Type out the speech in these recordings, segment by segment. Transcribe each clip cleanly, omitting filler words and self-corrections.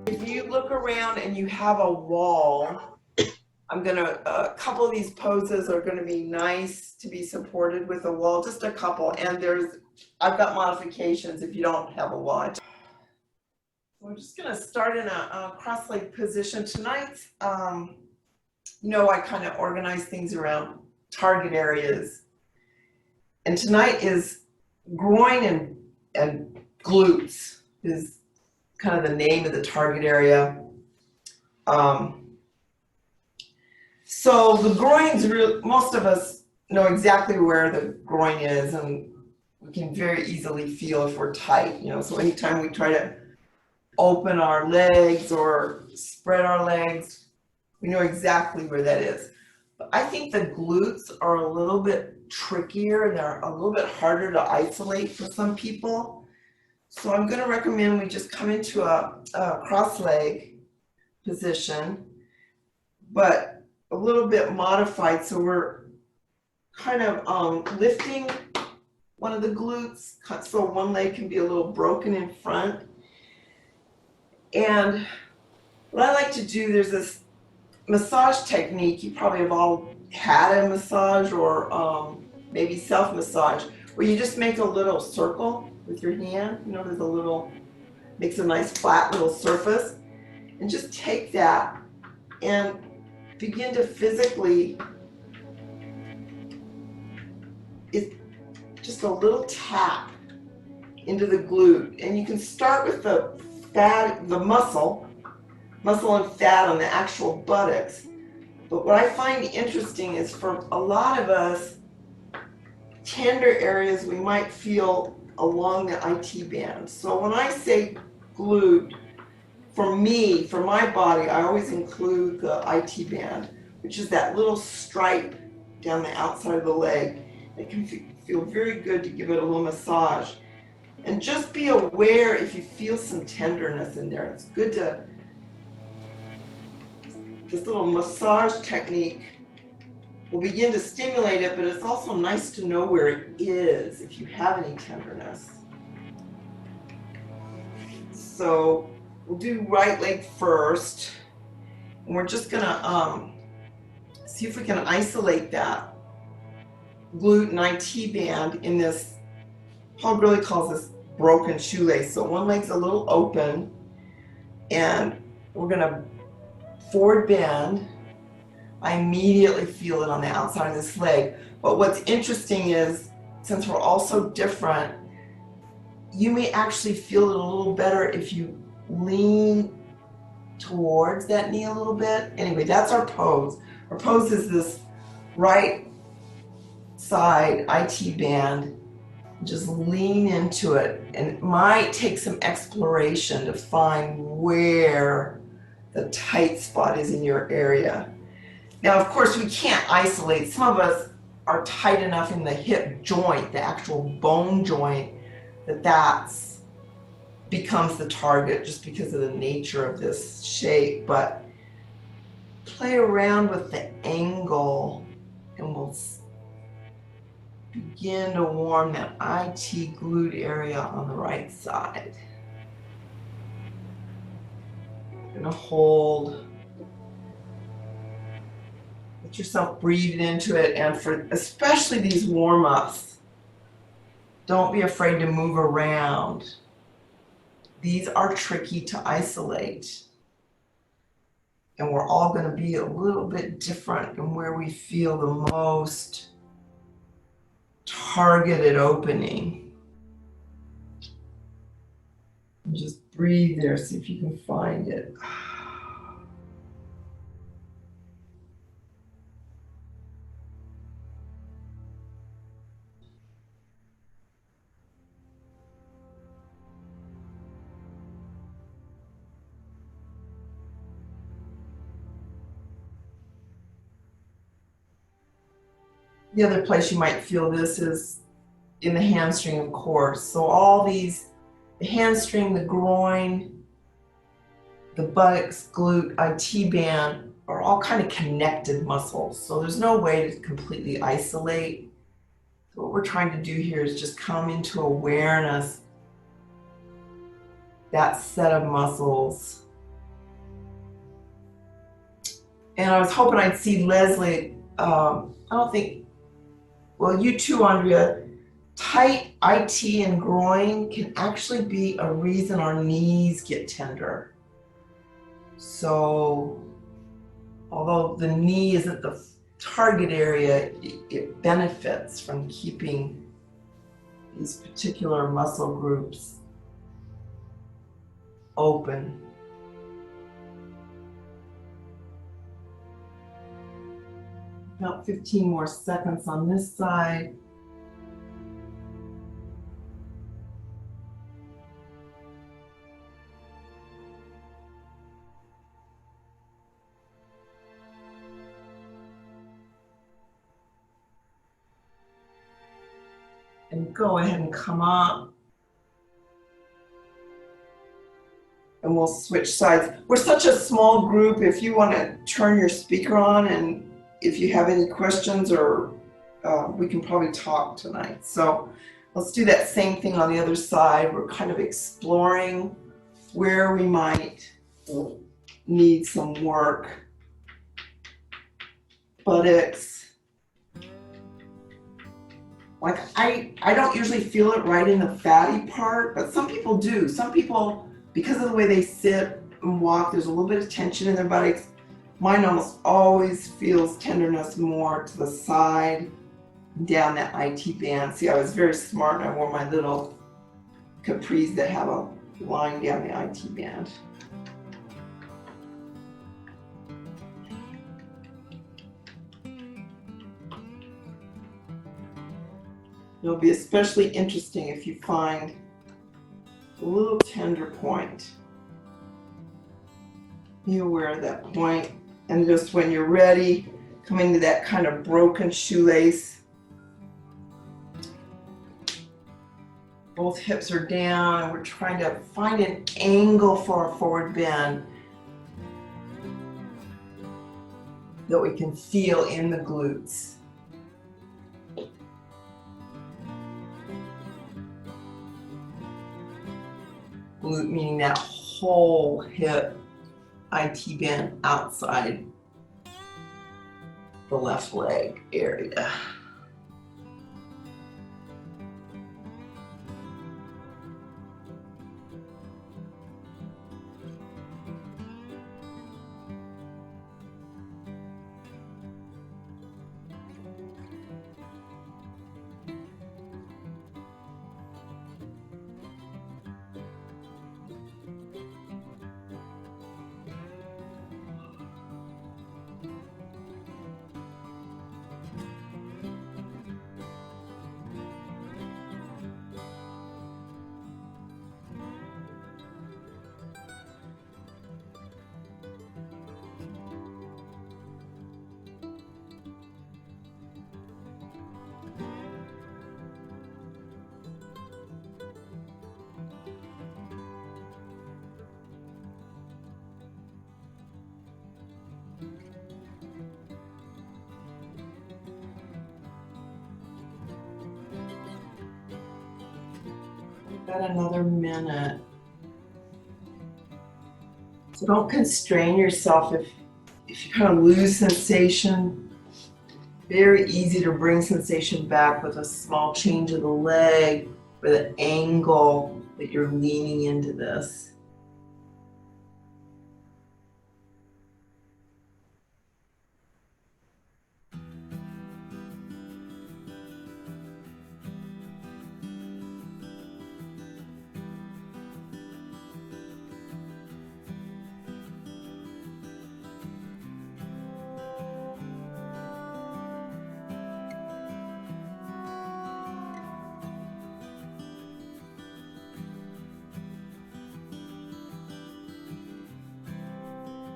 If you look around and you have a wall, a couple of these poses are gonna be nice to be supported with a wall, just a couple, and I've got modifications if you don't have a wall. So we're just gonna start in a cross-leg position tonight. I kind of organize things around target areas. And tonight is groin and glutes is kind of the name of the target area. So the groins, most of us know exactly where the groin is, and we can very easily feel if we're tight. So anytime we try to open our legs or spread our legs, we know exactly where that is. But I think the glutes are a little bit trickier. They're a little bit harder to isolate for some people. So I'm going to recommend we just come into a cross leg position, but a little bit modified. So we're kind of lifting one of the glutes, so one leg can be a little broken in front. And what I like to do, there's this massage technique. You probably have all had a massage or maybe self-massage, where you just make a little circle with your hand. There's a little, makes a nice flat little surface, and just take that and begin to physically, it's just a little tap into the glute. And you can start with the fat, the muscle and fat on the actual buttocks. But what I find interesting is for a lot of us, tender areas we might feel along the IT band. So when I say glute, for me, for my body, I always include the IT band, which is that little stripe down the outside of the leg. It can feel very good to give it a little massage. And just be aware if you feel some tenderness in there. It's good to, this little massage technique will begin to stimulate it, but it's also nice to know where it is if you have any tenderness. So we'll do right leg first, and we're just gonna see if we can isolate that glute and IT band in this, Paul really calls this broken shoelace. So one leg's a little open, and we're gonna forward bend. I immediately feel it on the outside of this leg. But what's interesting is, since we're all so different, you may actually feel it a little better if you lean towards that knee a little bit. Anyway, that's our pose. Our pose is this right side IT band. Just lean into it, and it might take some exploration to find where the tight spot is in your area. Now, of course, we can't isolate. Some of us are tight enough in the hip joint, the actual bone joint, that becomes the target just because of the nature of this shape. But play around with the angle, and we'll begin to warm that IT glute area on the right side. You're gonna hold. Let yourself breathe into it, and for especially these warm-ups, don't be afraid to move around. These are tricky to isolate, and we're all going to be a little bit different in where we feel the most targeted opening. And just breathe there, see if you can find it. The other place you might feel this is in the hamstring, of course. So all these, the hamstring, the groin, the buttocks, glute, IT band are all kind of connected muscles. So there's no way to completely isolate. So what we're trying to do here is just come into awareness, that set of muscles. And I was hoping I'd see Leslie. I don't think, well, you too, Andrea. Tight IT and groin can actually be a reason our knees get tender. So, although the knee isn't the target area, it benefits from keeping these particular muscle groups open. About 15 more seconds on this side. And go ahead and come up. And we'll switch sides. We're such a small group. If you want to turn your speaker on, and if you have any questions, or we can probably talk tonight. So let's do that same thing on the other side. We're kind of exploring where we might need some work. Buttocks. Like I don't usually feel it right in the fatty part, but some people do. Some people, because of the way they sit and walk, there's a little bit of tension in their buttocks. Mine almost always feels tenderness more to the side, down that IT band. See, I was very smart and I wore my little capris that have a line down the IT band. It'll be especially interesting if you find a little tender point. Be aware of that point, and just when you're ready, come into that kind of broken shoelace. Both hips are down, and we're trying to find an angle for a forward bend that we can feel in the glutes. Glute meaning that whole hip IT band outside the left leg area. Got another minute. So don't constrain yourself if you kind of lose sensation. Very easy to bring sensation back with a small change of the leg or the angle that you're leaning into this.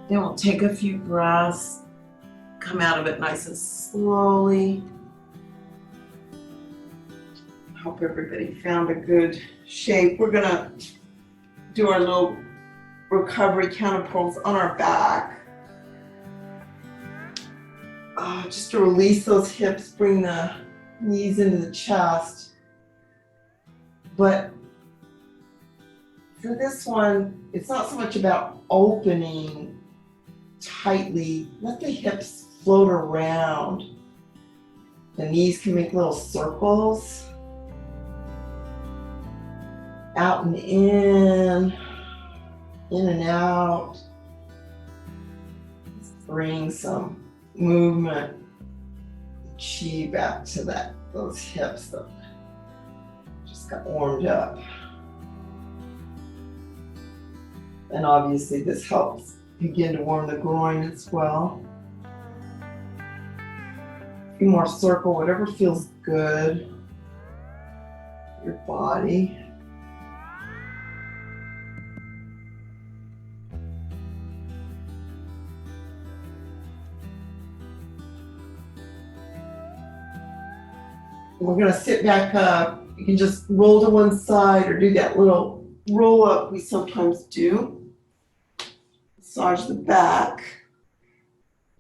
Then we'll take a few breaths, come out of it nice and slowly. Hope everybody found a good shape. We're gonna do our little recovery counter pulls on our back. Just to release those hips, bring the knees into the chest. But for this one, it's not so much about opening tightly. Let the hips float around. The knees can make little circles. Out and in and out. Let's bring some movement, chi back to those hips that just got warmed up. And obviously this helps begin to warm the groin as well. A few more circle, whatever feels good. Your body. We're gonna sit back up. You can just roll to one side or do that little roll up we sometimes do. Massage the back.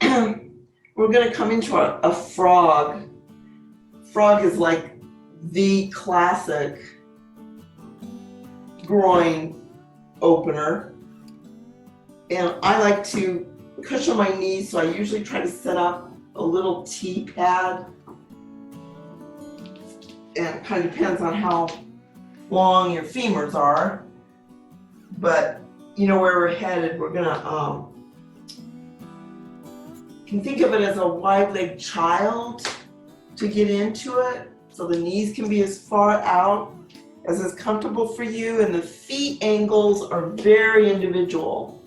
We're gonna come into a frog. Frog is like the classic groin opener. And I like to cushion my knees, so I usually try to set up a little T pad. And it kind of depends on how long your femurs are. But you know where we're headed. We're gonna, you can think of it as a wide-legged child to get into it. So the knees can be as far out as is comfortable for you, and the feet angles are very individual.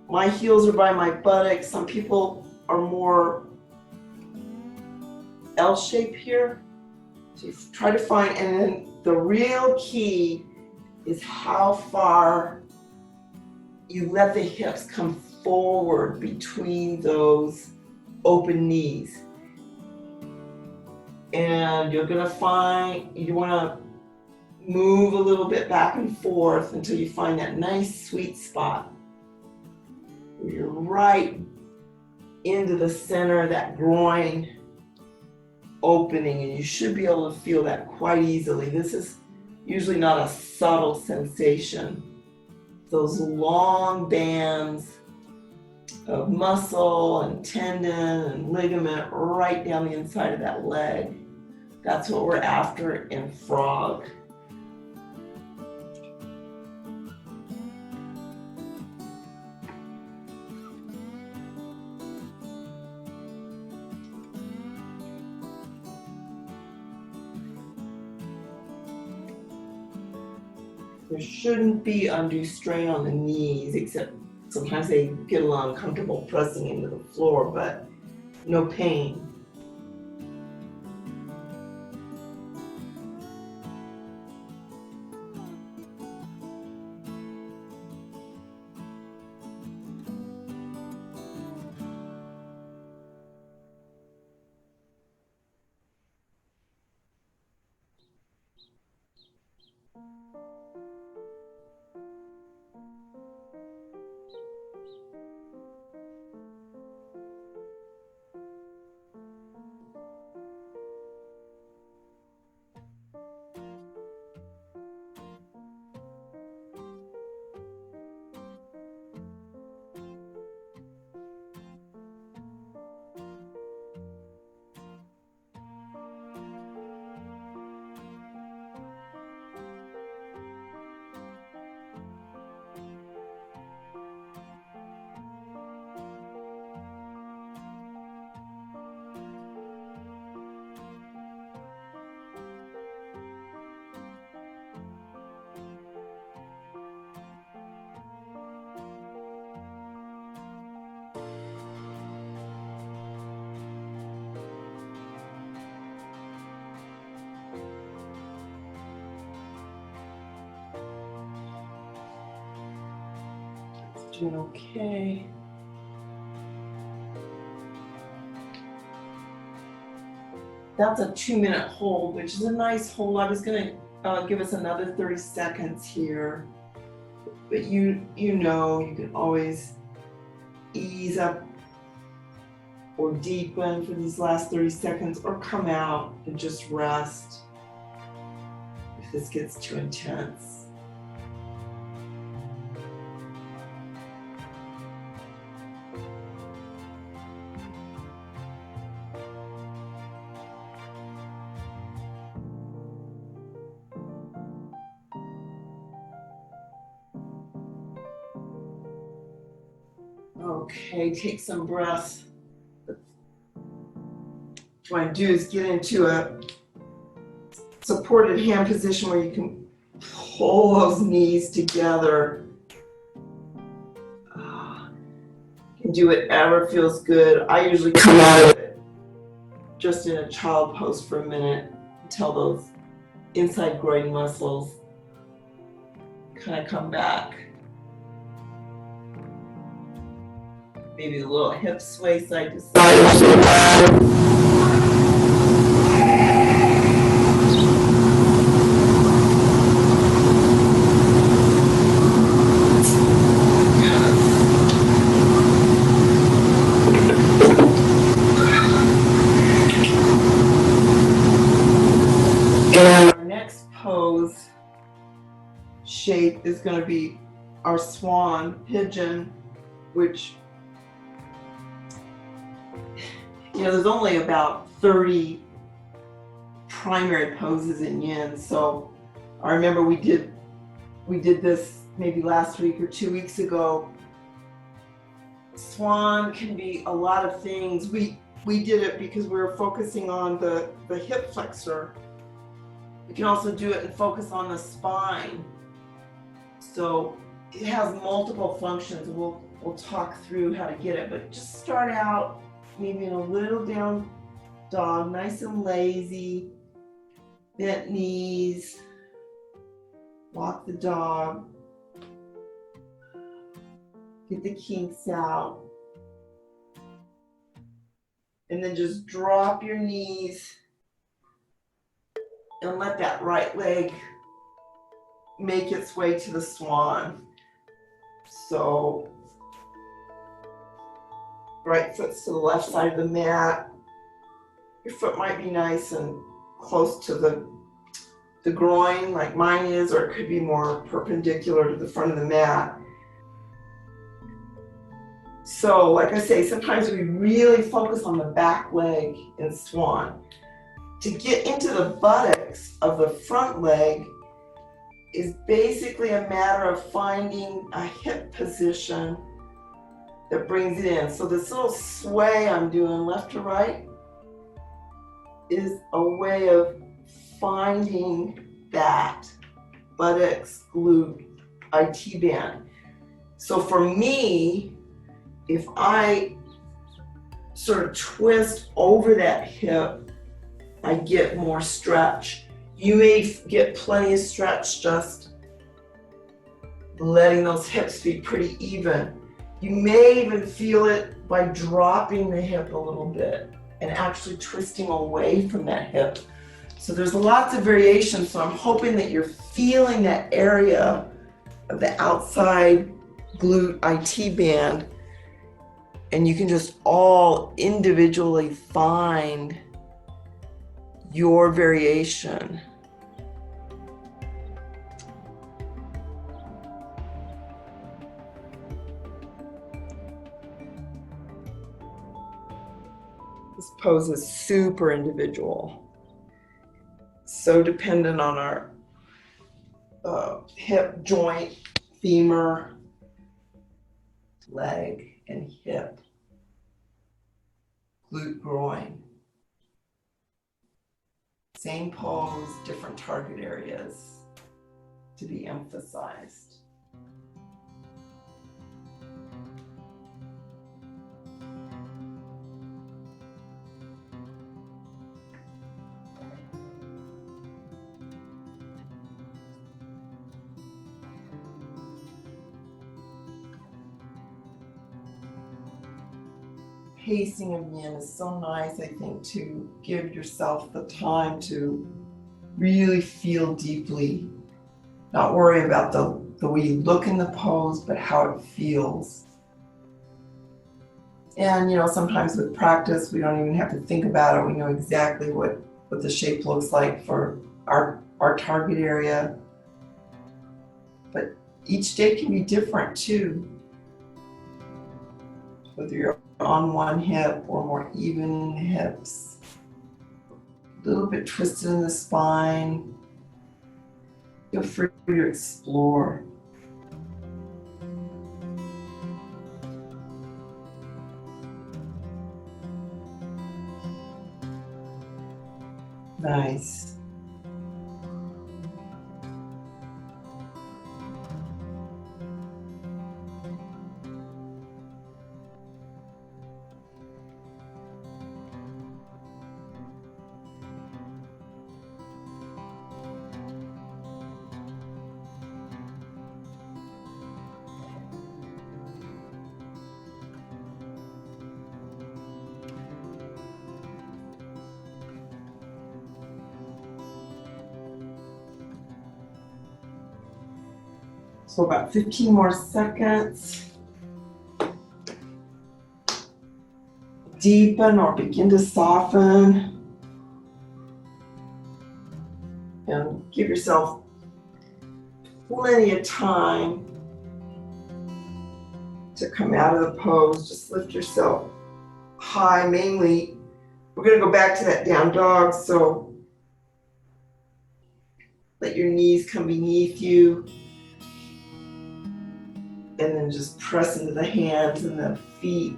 My heels are by my buttocks. Some people are more L-shape here. So you try to find, and then the real key is how far you let the hips come forward between those open knees. And you're gonna find, you wanna move a little bit back and forth until you find that nice sweet spot where you're right into the center of that groin opening, and you should be able to feel that quite easily. This is usually not a subtle sensation. Those long bands of muscle and tendon and ligament right down the inside of that leg. That's what we're after in frog. There shouldn't be undue strain on the knees, except sometimes they get a little uncomfortable pressing into the floor, but no pain. Doing okay. That's a 2-minute hold, which is a nice hold. I was gonna give us another 30 seconds here, but you know you can always ease up or deepen for these last 30 seconds, or come out and just rest if this gets too intense. Okay, take some breaths. What you want to do is get into a supported hand position where you can pull those knees together. You can do whatever feels good. I usually come out of it just in a child pose for a minute until those inside groin muscles kind of come back. Maybe a little hip sway side to side. And our next pose shape is going to be our swan pigeon, which, there's only about 30 primary poses in yin. So I remember we did this maybe last week or 2 weeks ago. Swan can be a lot of things. We did it because we were focusing on the hip flexor. You can also do it and focus on the spine. So it has multiple functions. We'll talk through how to get it, but just start out maybe in a little down dog, nice and lazy, bent knees, walk the dog, get the kinks out, and then just drop your knees and let that right leg make its way to the swan. So right foot's to the left side of the mat. Your foot might be nice and close to the groin like mine is, or it could be more perpendicular to the front of the mat. So like I say, sometimes we really focus on the back leg in swan. To get into the buttocks of the front leg is basically a matter of finding a hip position that brings it in. So this little sway I'm doing left to right is a way of finding that buttocks, glute, IT band. So for me, if I sort of twist over that hip, I get more stretch. You may get plenty of stretch just letting those hips be pretty even. You may even feel it by dropping the hip a little bit and actually twisting away from that hip. So there's lots of variation. So I'm hoping that you're feeling that area of the outside glute IT band, and you can just all individually find your variation. This pose is super individual, so dependent on our hip joint, femur, leg, and hip, glute, groin. Same pose, different target areas to be emphasized. Pacing of yin is so nice, I think, to give yourself the time to really feel deeply, not worry about the way you look in the pose, but how it feels. And sometimes with practice, we don't even have to think about it. We know exactly what the shape looks like for our target area. But each day can be different too. Whether you're on one hip or more even in the hips, a little bit twisted in the spine. Feel free to explore. Nice. So about 15 more seconds. Deepen or begin to soften. And give yourself plenty of time to come out of the pose. Just lift yourself high. Mainly, we're going to go back to that down dog, so let your knees come beneath you. And then just press into the hands and the feet.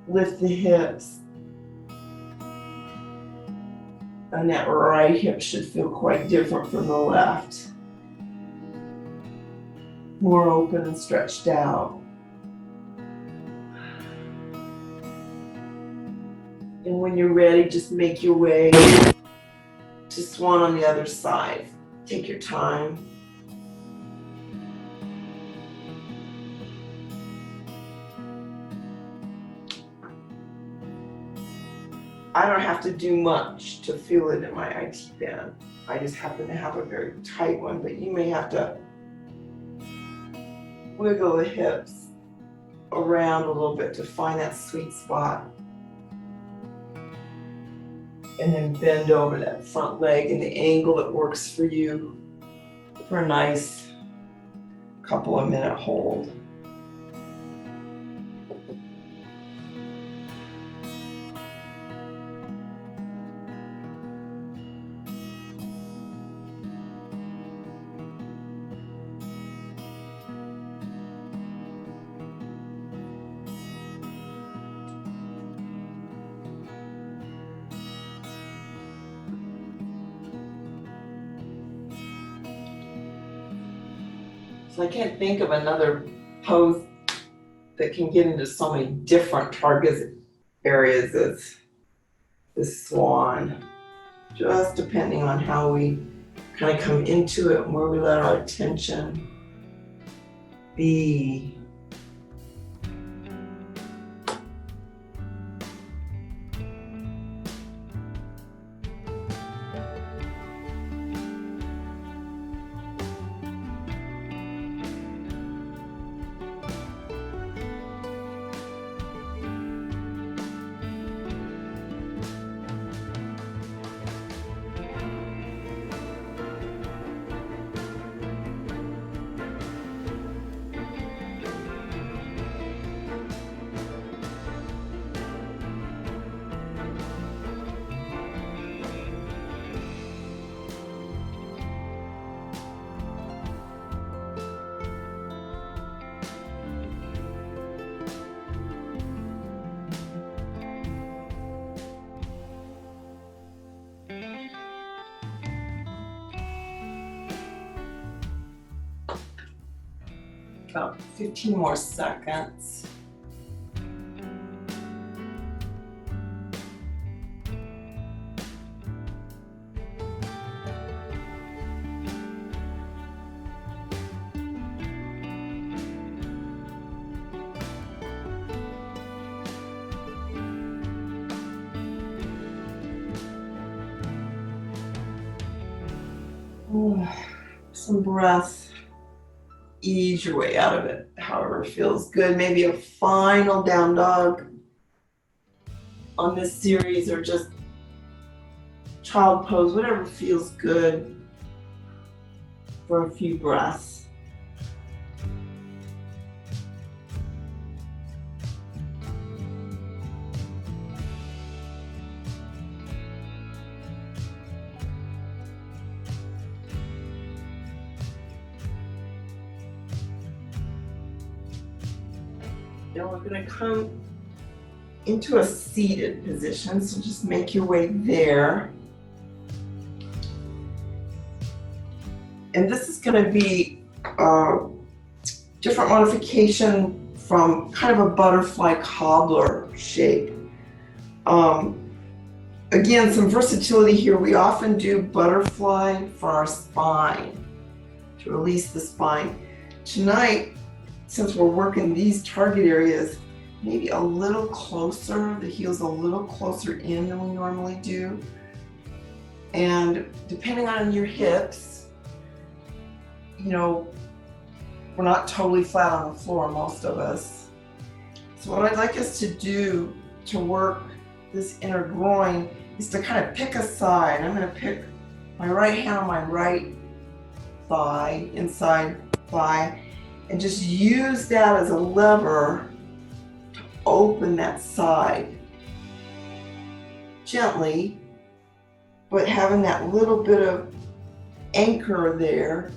Lift the hips. And that right hip should feel quite different from the left. More open and stretched out. And when you're ready, just make your way to swan on the other side. Take your time. I don't have to do much to feel it in my IT band. I just happen to have a very tight one, but you may have to wiggle the hips around a little bit to find that sweet spot. And then bend over that front leg in the angle that works for you for a nice couple of minute hold. So I can't think of another pose that can get into so many different target areas as this swan. Just depending on how we kind of come into it and where we let our attention be. About 15 more seconds. Some breath. Ease your way out of it, however feels good. Maybe a final down dog on this series, or just child pose, whatever feels good for a few breaths. Now we're going to come into a seated position, so just make your way there. And this is going to be a different modification from kind of a butterfly cobbler shape. Again, some versatility here. We often do butterfly for our spine, to release the spine. Tonight, since we're working these target areas, maybe a little closer, the heel's a little closer in than we normally do. And depending on your hips, you know, we're not totally flat on the floor, most of us. So what I'd like us to do to work this inner groin is to kind of pick a side. I'm going to pick my right hand on my right thigh, inside thigh, and just use that as a lever to open that side gently, but having that little bit of anchor there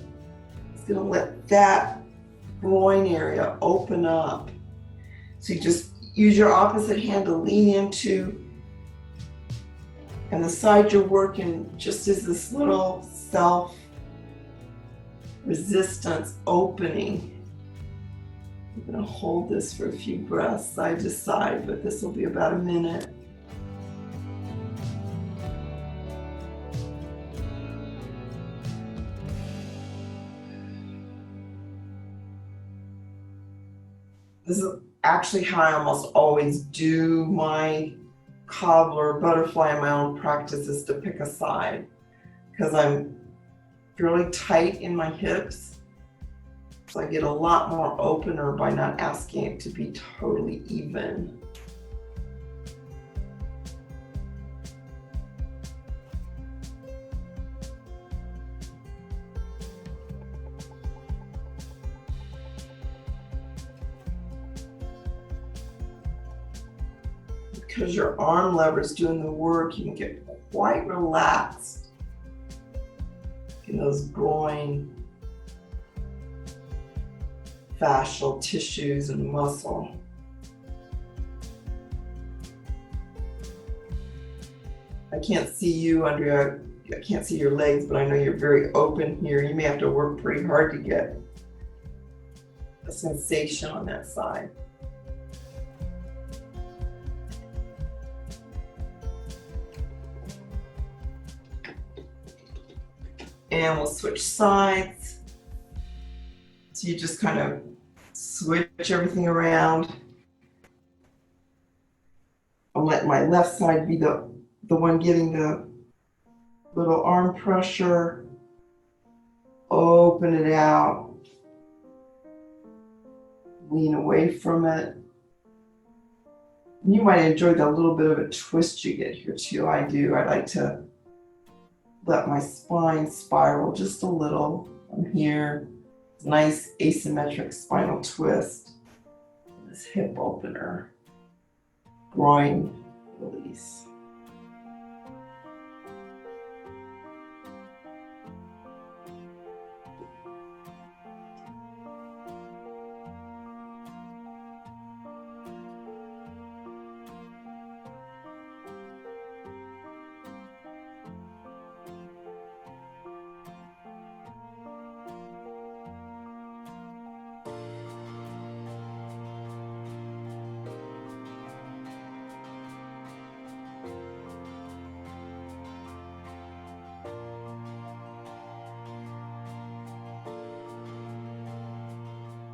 is going to let that groin area open up. So you just use your opposite hand to lean into, and the side you're working just is this little self-resistance opening. I'm going to hold this for a few breaths side to side, but this will be about a minute. This is actually how I almost always do my cobbler butterfly in my own practice, is to pick a side, because I'm really tight in my hips, so I get a lot more opener by not asking it to be totally even. Because your arm lever is doing the work, you can get quite relaxed in those groin fascial tissues and muscle. I can't see you I can't see your legs, but I know you're very open here. You may have to work pretty hard to get a sensation on that side. And we'll switch sides. So you just kind of switch everything around. I'll let my left side be the one getting the little arm pressure. Open it out. Lean away from it. You might enjoy the little bit of a twist you get here too. I do. I like to let my spine spiral just a little. I'm here. Nice asymmetric spinal twist. This hip opener. Groin release.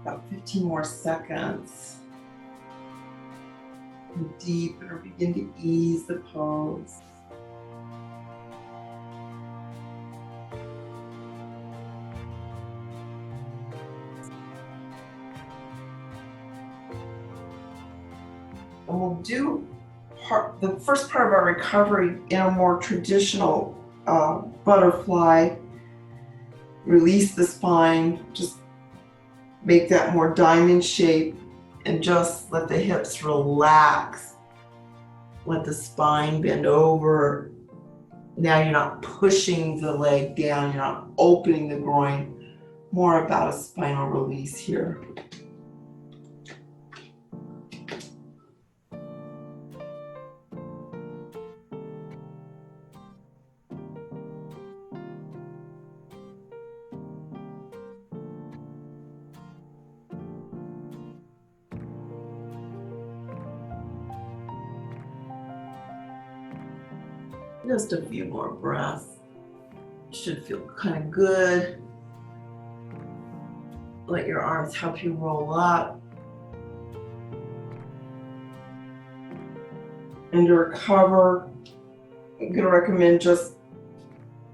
About 15 more seconds. And deepen or begin to ease the pose. And we'll do the first part of our recovery in a more traditional butterfly. Release the spine, just make that more diamond shape, and just let the hips relax. Let the spine bend over. Now you're not pushing the leg down, you're not opening the groin. More about a spinal release here. Just a few more breaths. Should feel kind of good. Let your arms help you roll up. And to recover, I'm going to recommend just,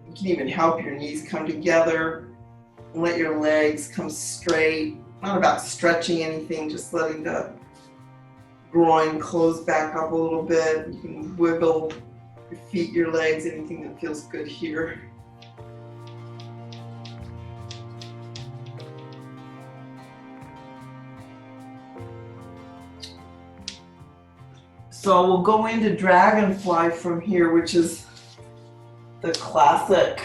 you can even help your knees come together and let your legs come straight. Not about stretching anything, just letting the groin close back up a little bit. You can wiggle your feet, your legs, anything that feels good here. So we'll go into dragonfly from here, which is the classic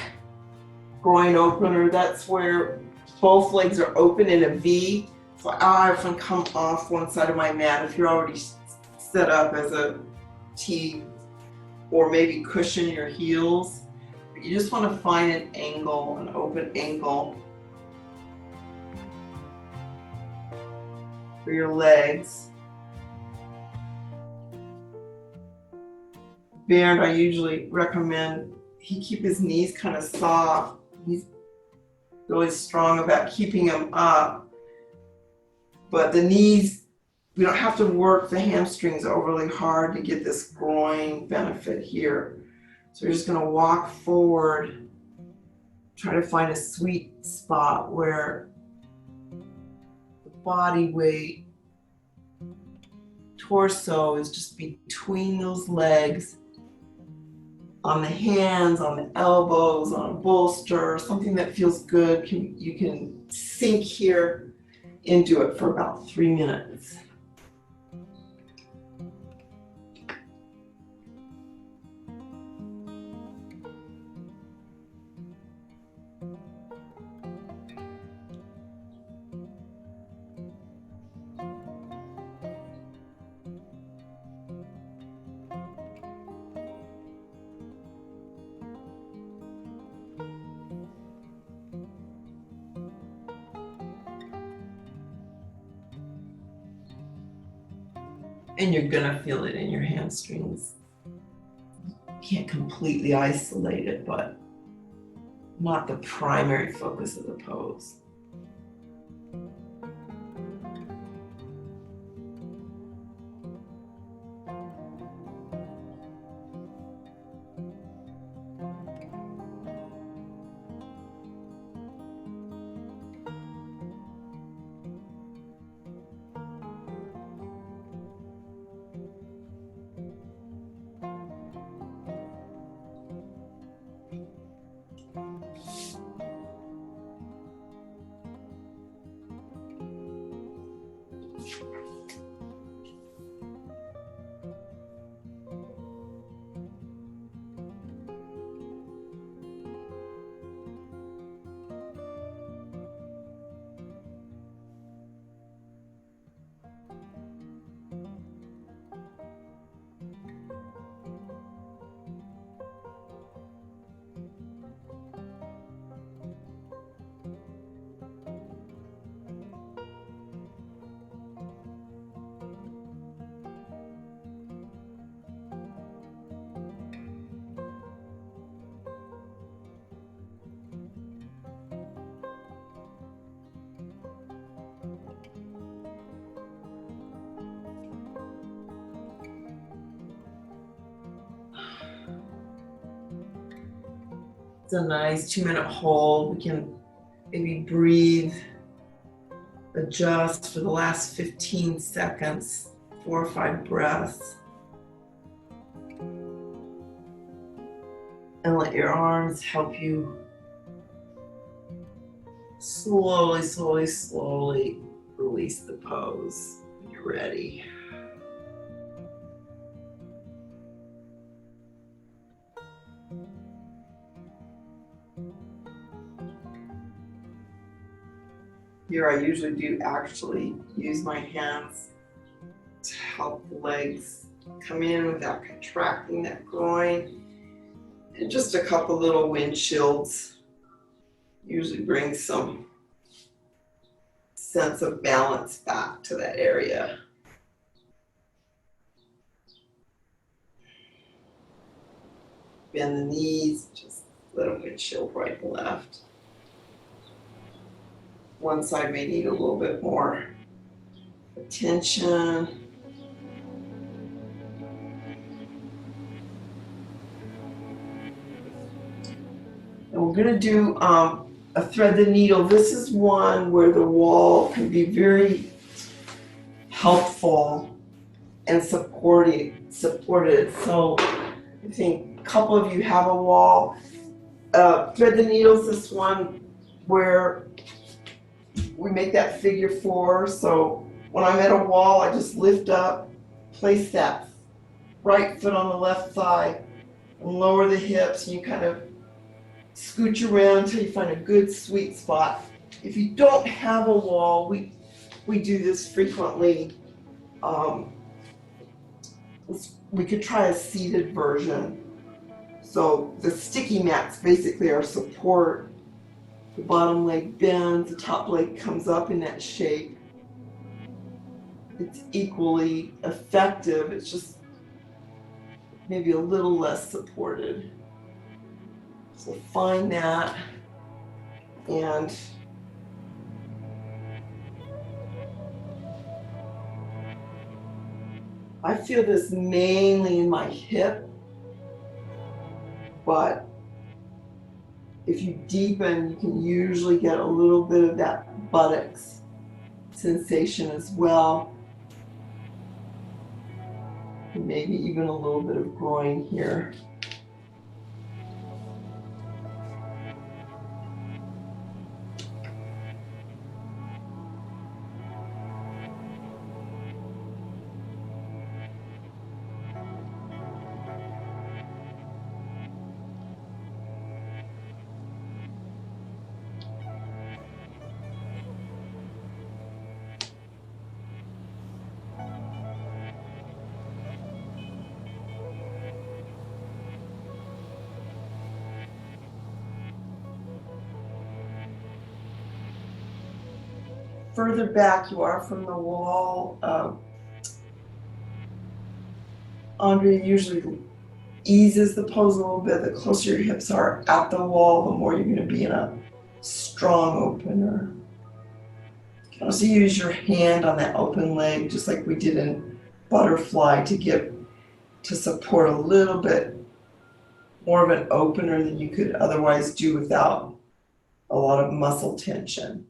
groin opener. That's where both legs are open in a V. So I often come off one side of my mat if you're already set up as a T, or maybe cushion your heels. But you just want to find an angle, an open angle for your legs. Bernd, I usually recommend he keep his knees kind of soft. He's really strong about keeping them up. But the knees, we don't have to work the hamstrings overly hard to get this groin benefit here. So we're just going to walk forward, try to find a sweet spot where the body weight, torso is just between those legs, on the hands, on the elbows, on a bolster, something that feels good. You can sink here and do it for about 3 minutes. And you're gonna feel it in your hamstrings. You can't completely isolate it, but not the primary focus of the pose. It's a nice 2-minute hold. We can maybe breathe, adjust for the last 15 seconds, 4 or 5 breaths. And let your arms help you slowly, slowly, slowly release the pose when you're ready. Here I usually do actually use my hands to help the legs come in without contracting that groin. And just a couple little windshields usually bring some sense of balance back to that area. bend the knees, just let them windshield right and left. One side may need a little bit more attention. And we're going to do a thread the needle. This is one where the wall can be very helpful and supported. So I think a couple of you have a wall. Thread the needles, this one where we make that figure 4. So when I'm at a wall, I just lift up, place that right foot on the left thigh, and lower the hips, and you kind of scooch around until you find a good sweet spot. If you don't have a wall, we do this frequently. We could try a seated version. So the sticky mats basically are support. The bottom leg bends, the top leg comes up in that shape. It's equally effective, it's just maybe a little less supported. So find that, and I feel this mainly in my hip, but if you deepen, you can usually get a little bit of that buttocks sensation as well. And maybe even a little bit of groin here. Further back you are from the wall, Andrea usually eases the pose a little bit. The closer your hips are at the wall, the more you're going to be in a strong opener. You can also use your hand on that open leg, just like we did in butterfly, to support a little bit more of an opener than you could otherwise do without a lot of muscle tension.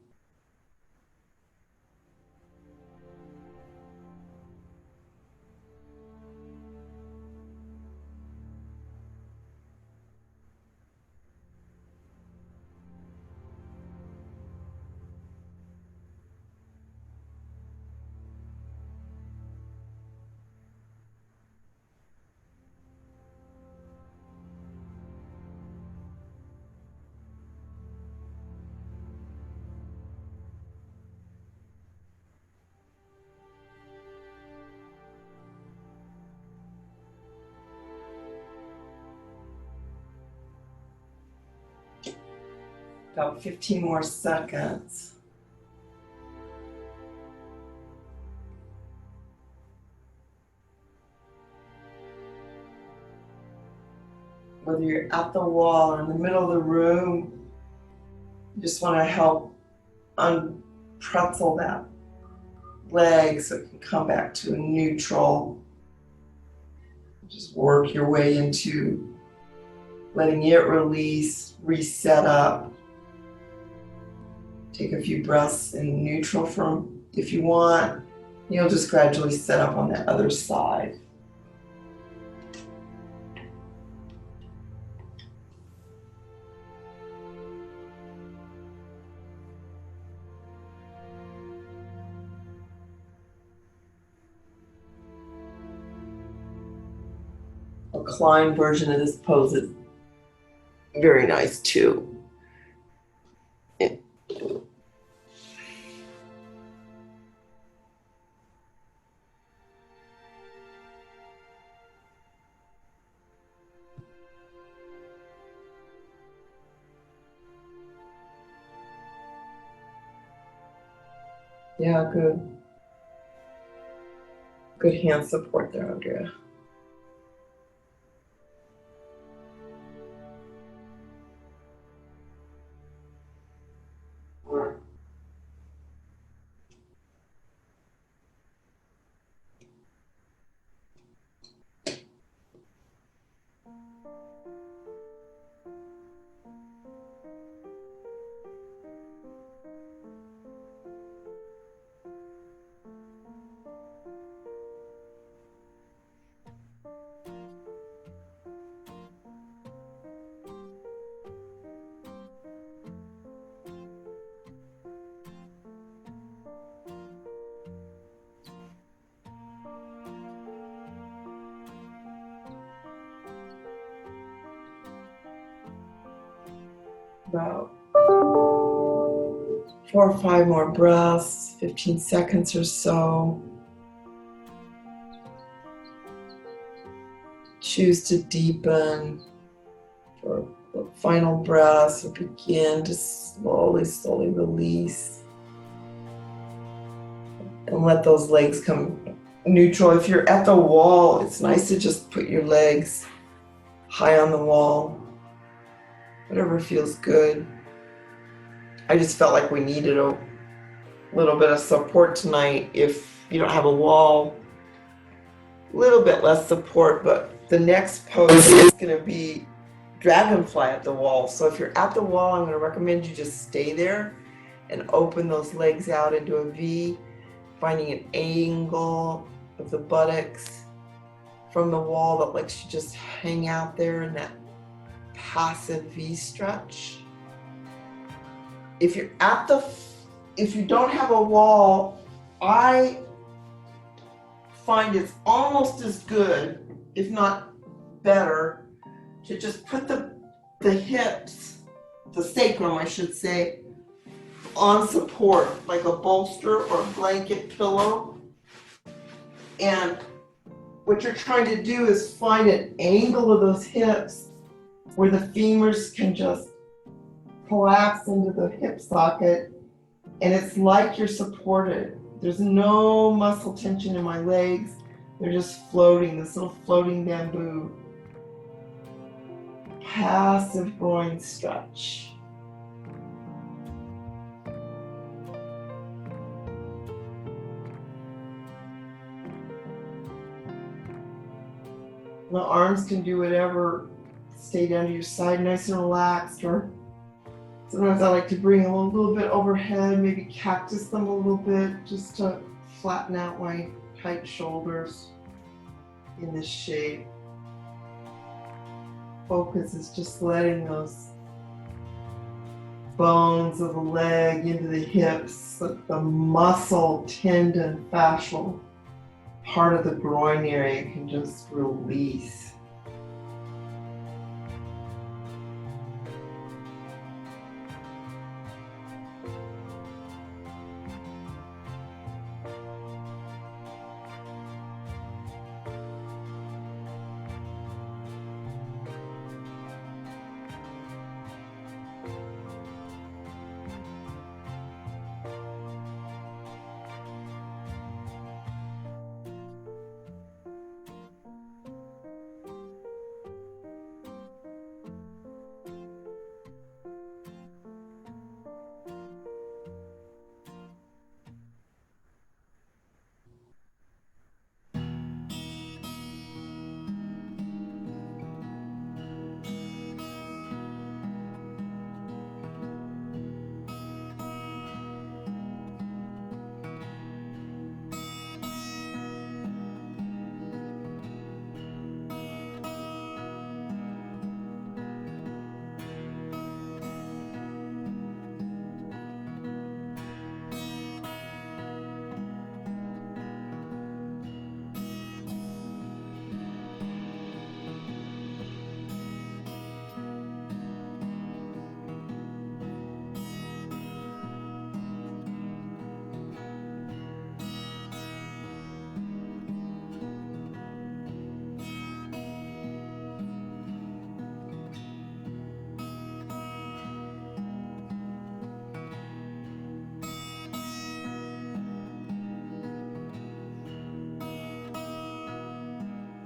About 15 more seconds. Whether you're at the wall or in the middle of the room, you just want to help unpretzel that leg so it can come back to a neutral. Just work your way into letting it release, reset up. Take a few breaths in neutral from, if you want. You'll just gradually set up on that other side. A climb version of this pose is very nice too. Yeah, good. Good hand support there, Andrea. about 4 or 5 more breaths, 15 seconds or so. Choose to deepen for the final breaths or begin to slowly release and let those legs come neutral. If you're at the wall, it's nice to just put your legs high on the wall, whatever feels good. I just felt like we needed a little bit of support tonight. If you don't have a wall, a little bit less support, but the next pose is going to be dragonfly at the wall. So if you're at the wall, I'm going to recommend you just stay there and open those legs out into a V, finding an angle of the buttocks from the wall that lets you just hang out there in that passive V stretch. If you don't have a wall, I find it's almost as good, if not better, to just put the hips, the sacrum I should say, on support, like a bolster or a blanket pillow. And what you're trying to do is find an angle of those hips where the femurs can just collapse into the hip socket, and it's like you're supported. There's no muscle tension in my legs. They're just floating, this little floating bamboo. Passive groin stretch. The arms can do whatever. Stay down to your side, nice and relaxed, or sometimes I like to bring them a little bit overhead, maybe cactus them a little bit, just to flatten out my tight shoulders in this shape. Focus is just letting those bones of the leg into the hips, the muscle, tendon, fascial part of the groin area can just release.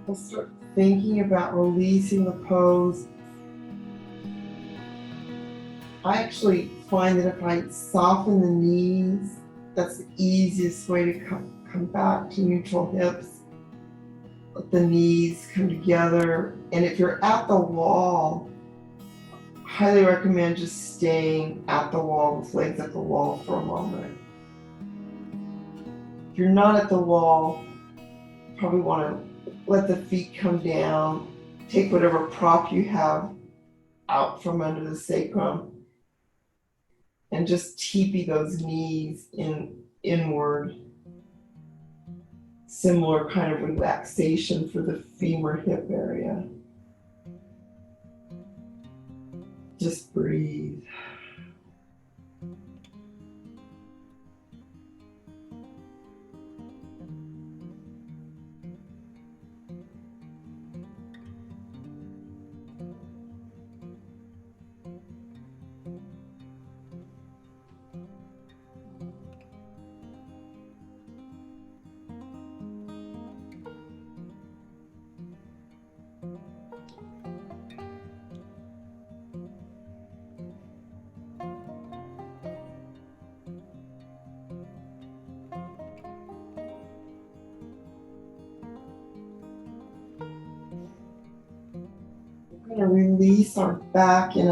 We'll start thinking about releasing the pose. I actually find that if I soften the knees, that's the easiest way to come back to neutral hips. Let the knees come together. And if you're at the wall, I highly recommend just staying at the wall, with legs at the wall for a moment. If you're not at the wall, you probably want to let the feet come down, take whatever prop you have out from under the sacrum, and just teepee those knees inward. Similar kind of relaxation for the femur hip area. Just breathe. We're going to release our back in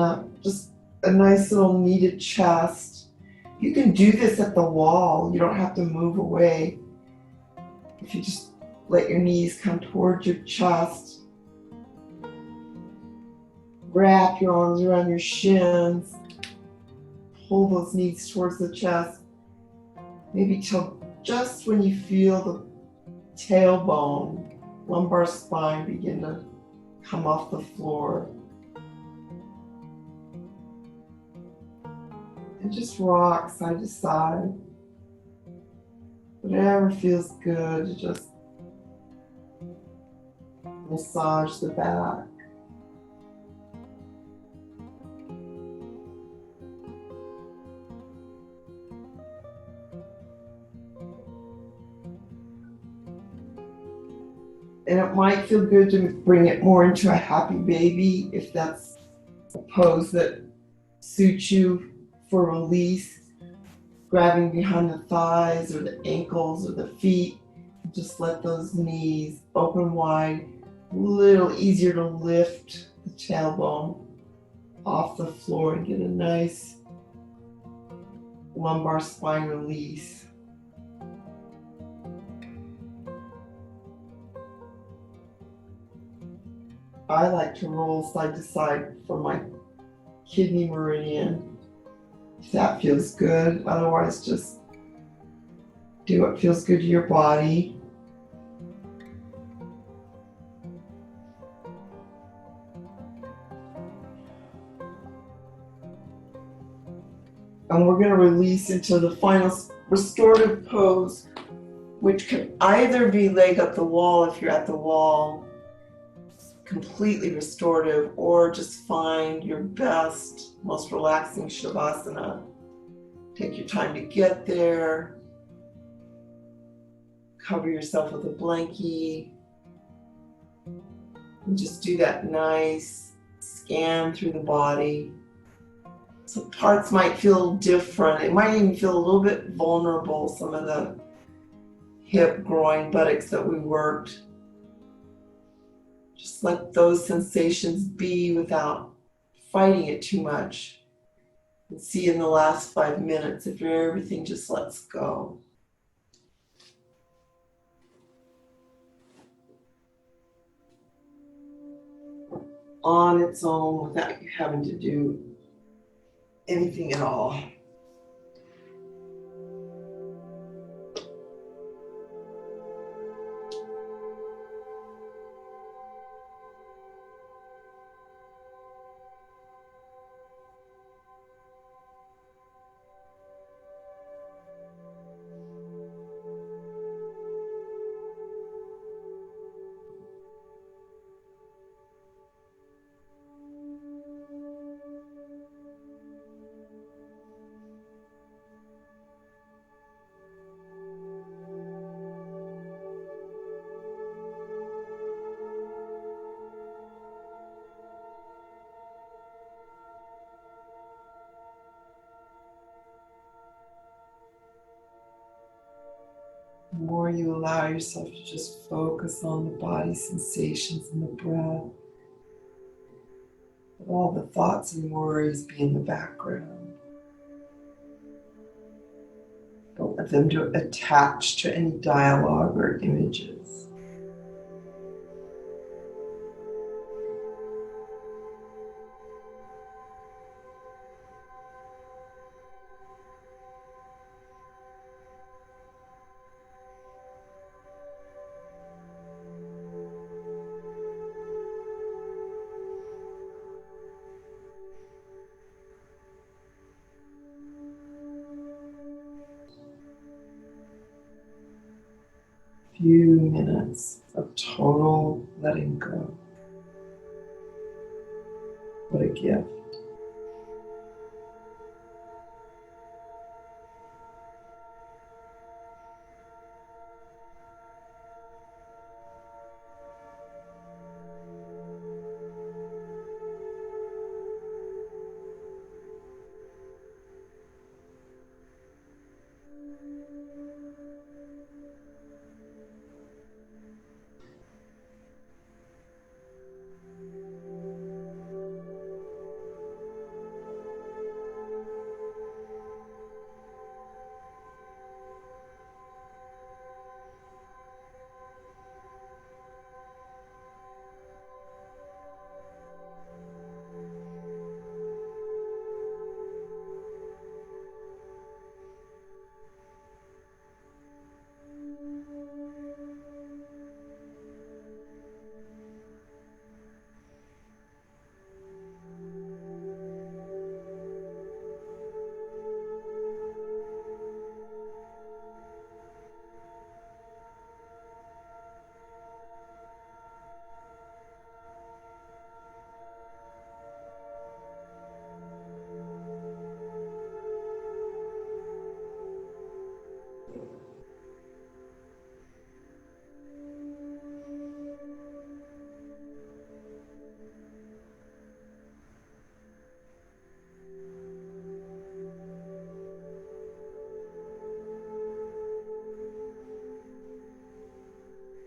just a nice little kneaded chest. You can do this at the wall. You don't have to move away. If you just let your knees come towards your chest, wrap your arms around your shins, pull those knees towards the chest, maybe till just when you feel the tailbone, lumbar spine begin to come off the floor. And just rock side to side. Whatever feels good, just massage the back. And it might feel good to bring it more into a happy baby if that's a pose that suits you for release. Grabbing behind the thighs or the ankles or the feet. Just let those knees open wide. A little easier to lift the tailbone off the floor and get a nice lumbar spine release. I like to roll side to side for my kidney meridian, if that feels good. Otherwise, just do what feels good to your body. And we're going to release into the final restorative pose, which can either be leg up the wall if you're at the wall, completely restorative, or just find your best, most relaxing shavasana. Take your time to get there. Cover yourself with a blankie. And just do that nice scan through the body. So parts might feel different. It might even feel a little bit vulnerable, some of the hip, groin, buttocks that we worked. Just let those sensations be without fighting it too much. And see in the last 5 minutes if everything just lets go. On its own without you having to do anything at all. The more you allow yourself to just focus on the body sensations and the breath, let all the thoughts and worries be in the background. Don't let them attach to any dialogue or images. Few minutes of total letting go. What a gift.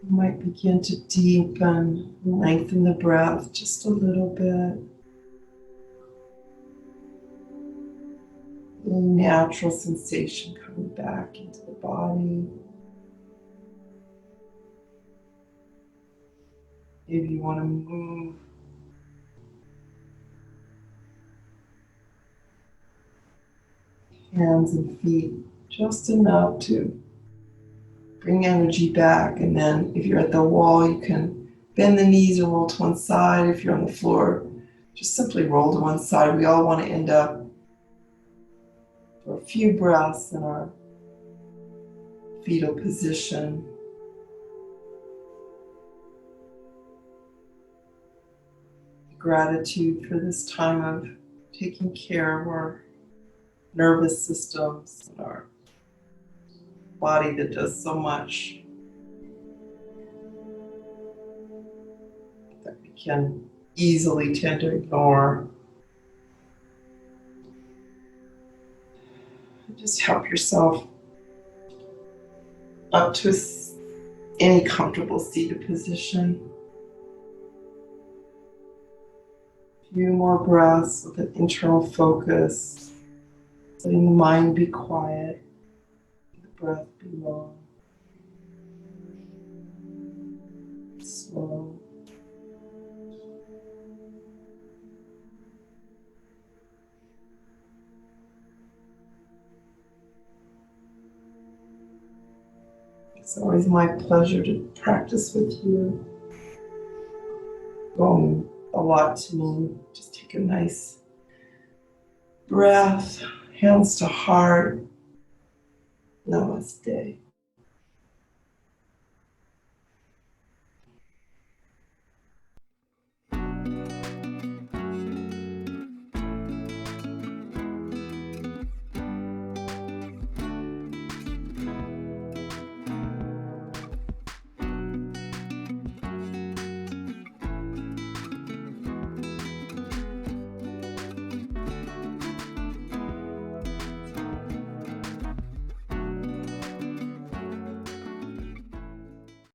You might begin to deepen, lengthen the breath just a little bit. A natural sensation coming back into the body. Maybe you want to move hands and feet just enough to bring energy back. And then if you're at the wall, you can bend the knees and roll to one side. If you're on the floor, just simply roll to one side. We all want to end up for a few breaths in our fetal position. Gratitude for this time of taking care of our nervous systems and our body that does so much that we can easily tend to ignore. Just help yourself up to any comfortable seated position. A few more breaths with an internal focus, letting the mind be quiet, the breath be long, slow. It's always my pleasure to practice with you. Going a lot to me. Just take a nice breath, hands to heart. Namaste.